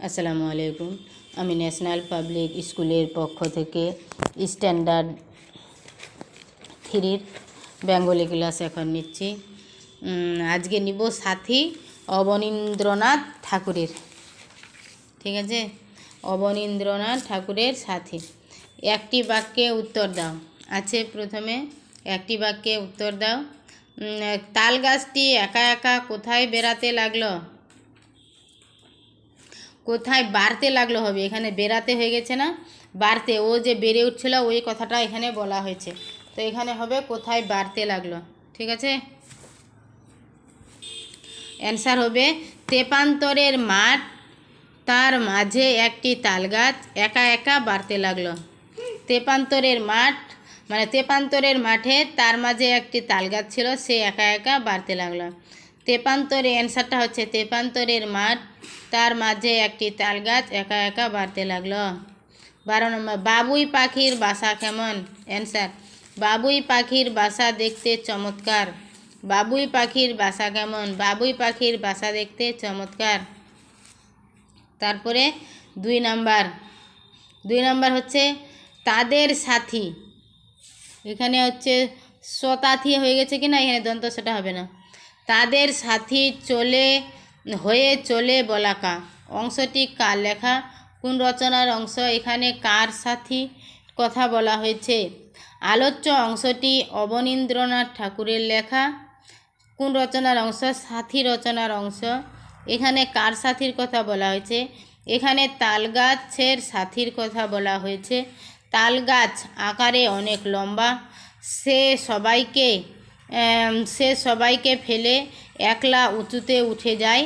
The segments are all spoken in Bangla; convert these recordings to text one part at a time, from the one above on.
আসসালামু আলাইকুম। আমি ন্যাশনাল পাবলিক স্কুলের পক্ষ থেকে স্ট্যান্ডার্ড 3 বেঙ্গলি ক্লাস এখন নিচ্ছি। আজকে নিব সাথী অবনীন্দ্রনাথ ঠাকুরের। ঠিক আছে, অবনীন্দ্রনাথ ঠাকুরের সাথী। একটি বাক্যে উত্তর দাও আছে। প্রথমে একটি বাক্যে উত্তর দাও। তাল গাছটি একা একা কোথায় বেড়াতে লাগলো? কোথায় বাড়তে লাগলো হবে, এখানে বেড়াতে হয়ে গেছে না, বাড়তে, ও যে বেড়ে উঠছিল ওই কথাটা এখানে বলা হয়েছে, তো এখানে হবে কোথায় বাড়তে লাগলো। ঠিক আছে, অ্যান্সার হবে তেপান্তরের মাঠ, তার মাঝে একটি তাল গাছ একা একা বাড়তে লাগলো। তেপান্তরের মাঠ মানে তেপান্তরের মাঠে তার মাঝে একটি তাল গাছ ছিল, সে একা একা বাড়তে লাগলো। তেপান্তরে অ্যান্সারটা হচ্ছে তেপান্তরের মাঠ, তার মাঝে একটি তাল গাছ একা একা বাড়তে লাগলো। 12 নম্বর, বাবুই পাখির বাসা কেমন? অ্যান্সার বাবুই পাখির বাসা দেখতে চমৎকার। বাবুই পাখির বাসা কেমন? বাবুই পাখির বাসা দেখতে চমৎকার। তারপরে 2 নম্বর হচ্ছে তাদের সাথী। এখানে হচ্ছে শতাথী হয়ে গেছে কি না, এখানে দন্ত সেটা হবে না। তাদের সাথী চলে বলাকা অংশটি কার লেখা? কোন রচনার অংশ? এখানে কার সাথী কথা বলা হয়েছে? আলোচ্য অংশটি অবনীন্দ্রনাথ ঠাকুরের লেখা। কোন রচনার অংশ? সাথী রচনার অংশ। এখানে কার সাথীর কথা বলা হয়েছে? এখানে তাল গাছের সাথীর কথা বলা হয়েছে। তাল গাছ আকারে অনেক লম্বা, সে সবাইকে ফেলে একলা উঁচুতে উঠে যায়,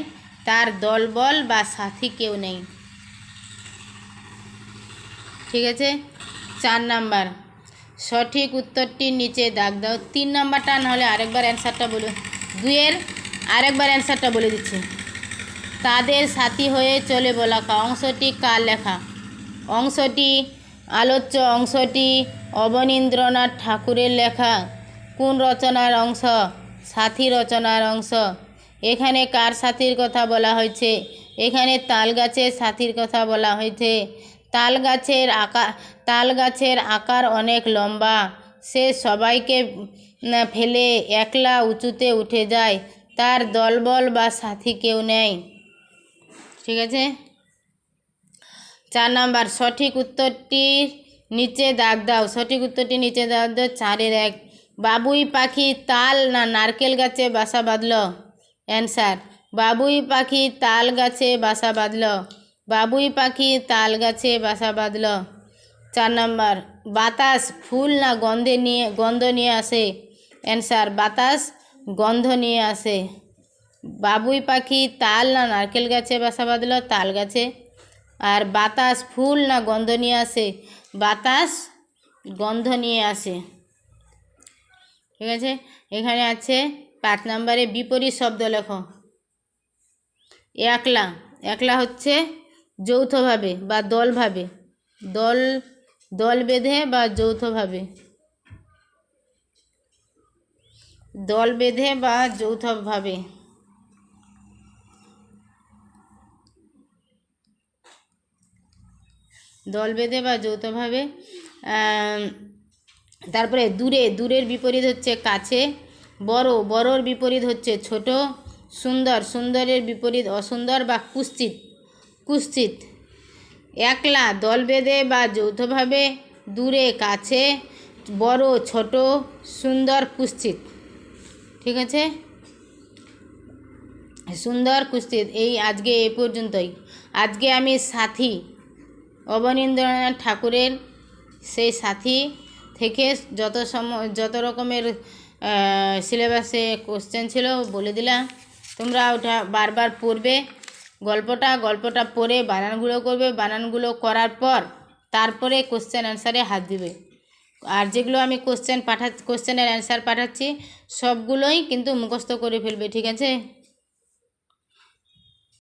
তার দলবল বা সাথী কেউ নেই। ঠিক আছে, 4 নম্বর, সঠিক উত্তরটির নিচে দাগ দাও। 3 নম্বরটা নাহলে আরেকবার অ্যান্সারটা বলো, 2-এর আরেকবার অ্যান্সারটা বলে দিচ্ছি। তাদের সাথী হয়ে চলে বলাকা অংশটি কার লেখা? অংশটি আলোচ্য অংশটি অবনীন্দ্রনাথ ঠাকুরের লেখা। কোন রচনার অংশ? সাথী রচনার অংশ। এখানে কার সাথীর কথা বলা হয়েছে? এখানে তাল গাছের সাথীর কথা বলা হয়েছে। তাল গাছের আকার অনেক লম্বা, সে সবাইকে ফেলে একলা উঁচুতে উঠে যায়, তার দলবল বা সাথী কেউ নেই। ঠিক আছে, 4 নম্বর, সঠিক উত্তরটির নিচে দাগ দাও। সঠিক উত্তরটি নিচে দাগ দাও। 4-এর 1, বাবুই পাখি তাল না নারকেল গাছে বাসা বাঁধল? অ্যান্সার বাবুই পাখি তাল গাছে বাসা বাঁধল। বাবুই পাখি তাল গাছে বাসা বাঁধল। 4 নম্বর, বাতাস ফুল না গন্ধ নিয়ে আসে? অ্যান্সার বাতাস গন্ধ নিয়ে আসে। বাবুই পাখি তাল না নারকেল গাছে বাসা বাঁধল? তাল গাছে। আর বাতাস ফুল না গন্ধ নিয়ে আসে? বাতাস গন্ধ নিয়ে আসে। ঠিক আছে, এখানে আছে 5 নম্বরে বিপরীত শব্দ লেখো। একলা হচ্ছে যৌথভাবে বা দলভাবে, দল বেঁধে বা যৌথভাবে, দল বেঁধে বা যৌথভাবে। দল বেঁধে বা যৌথভাবে। তারপরে দূরের বিপরীত হচ্ছে কাছে। বড়র বিপরীত হচ্ছে ছোট। সুন্দরের বিপরীত অসুন্দর বা কুৎসিত। একলা দল বেঁধে বা যৌথভাবে, দূরে কাছে, বড় ছোট, সুন্দর কুৎসিত। ঠিক আছে, সুন্দর কুৎসিত। আজকে এই পর্যন্তই। আজকে আমি সাথী অবনীন্দ্রনাথ ঠাকুরের সেই সাথী থেকে যত রকমের সিলেবাসে কোশ্চেন ছিল বলে দিলাম। তোমরা ওটা বারবার পড়বে, গল্পটা পড়ে বানানগুলো করবে। বানানগুলো করার পর তারপরে কোশ্চেন অ্যান্সারে হাত দিবে। আর যেগুলো আমি কোশ্চেনের অ্যান্সার পাঠাচ্ছি সবগুলোই কিন্তু মুখস্থ করে ফেলবে। ঠিক আছে।